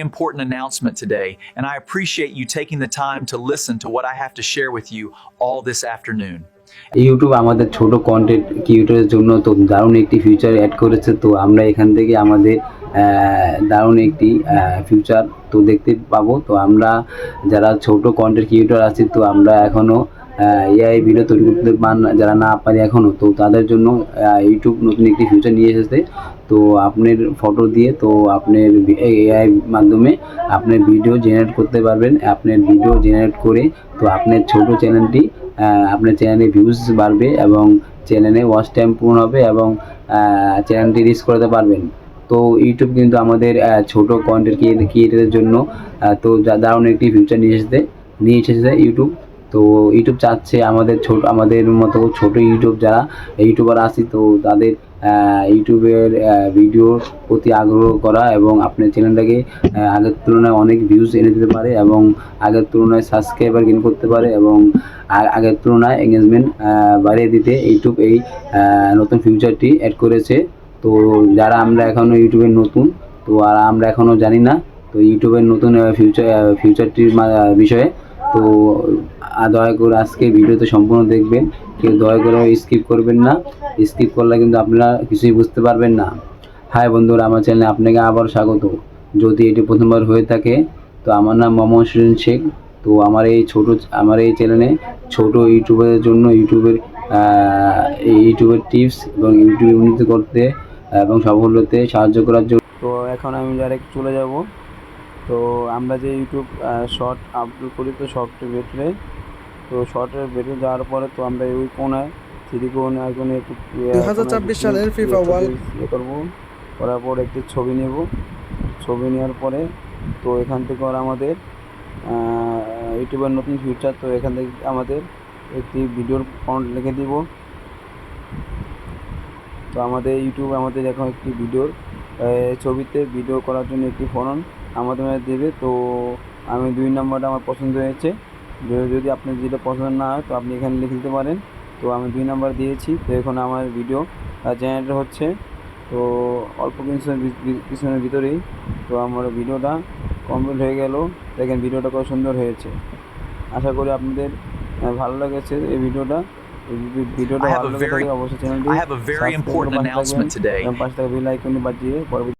Important announcement today, and I appreciate you taking the time to listen to what I have to share with you all this afternoon. YouTube আমাদের ছোট content ক্রিয়েটরের জন্য তো দারুণ একটি future add করেছে। তো আমরা এখান থেকে আমাদের দারুণ একটি ফিউচার তো দেখতে পাবো। তো আমরা যারা ছোট কন্টেন্ট ক্রিয়েটর আছি, তো আমরা এখনও এআই ভিডিও তৈরি করতে যারা না পারি এখনও, তো তাদের জন্য ইউটিউব নতুন একটি ফিউচার নিয়ে এসেছে। তো আপনার ফটো দিয়ে তো আপনার এআই মাধ্যমে আপনার ভিডিও জেনারেট করতে পারবেন। আপনার ভিডিও জেনারেট করে তো আপনার ছোট চ্যানেলটি আপনার চ্যানেলে ভিউজ বাড়বে এবং চ্যানেলে ওয়াচ টাইম পূরণ হবে এবং চ্যানেলটি রিচ করতে পারবেন। তো ইউটিউব কিন্তু আমাদের ছোট কন্টেন্ট ক্রিয়েটরের জন্য তো দারুণ একটি ফিউচার নিয়ে এসেছে ইউটিউব। তো ইউটিউব চাচ্ছে আমাদের মতো ছোট যারা ইউটিউবার আছি, তো তাদের ইউটিউবের ভিডিওর প্রতি আগ্রহ করা এবং আপনার চ্যানেলটাকে আগের তুলনায় অনেক ভিউজ এনে দিতে পারে এবং আগের তুলনায় সাবস্ক্রাইবার গেইন করতে পারে এবং আগের তুলনায় এঙ্গেজমেন্ট বাড়িয়ে দিতে ইউটিউব এই নতুন ফিউচারটি অ্যাড করেছে। তো যারা আমরা এখনও ইউটিউবের নতুন, তো আর আমরা এখনও জানি না তো ইউটিউবের নতুন ফিউচারটির বিষয়ে, তো দয়া করে আজকে ভিডিওতে সম্পূর্ণ দেখবেন। কেউ দয়া করে স্কিপ করবেন না, স্কিপ করলে কিন্তু আপনারা কিছুই বুঝতে পারবেন না। হাই বন্ধুরা, আমার চ্যানেলে আপনাকে আবার স্বাগত। যদি এটি প্রথমবার হয়ে থাকে, তো আমার নাম মোহাম্মদ সুজন শেখ। তো আমার এই চ্যানেলে ছোট ইউটিউবারের জন্য ইউটিউবের টিপস এবং ইউটিউব উন্নতি করতে এবং সফল হতে সাহায্য করার জন্য। তো এখন আমি ডাইরেক্ট চলে যাব। তো আমরা যে ইউটিউব শর্ট আপলোড করি, তো শর্টের ভেতরে, তো শর্টের ভেতরে যাওয়ার পরে তো আমরা ওই কোনায় সিলিকন আইকনে একটু 2024 সালের ফিফা ওয়ার্ল্ড করার পর একটি ছবি নেব। ছবি নেওয়ার পরে তো এখান থেকে আমাদের ইউটিউবের নতুন ফিউচার, তো এখান থেকে আমাদের একটি ভিডিওর ফন্ট লিখে দিব। তো আমাদের ইউটিউব আমাদের এখন একটি ভিডিওর ছবিতে ভিডিও করার জন্য একটি ফন্ট আমাদের দেবে। তো আমি 2 নম্বরটা আমার পছন্দ হয়েছে। যদি আপনার যেটা পছন্দ না হয় তো আপনি এখানে লিখে দিতে পারেন। তো আমি 2 নম্বর দিয়েছি। তো এখন আমার ভিডিও জেনারেট হচ্ছে। তো অল্প কিছুক্ষণের ভিতরেই তো আমার ভিডিওটা কমপ্লিট হয়ে গেল। দেখেন ভিডিওটা কত সুন্দর হয়েছে। আশা করি আপনাদের ভালো লেগেছে এই ভিডিওটা। I have a very important announcement today. এবং পাশে থাকা বেল আইকনটি বাজিয়ে পরবর্তী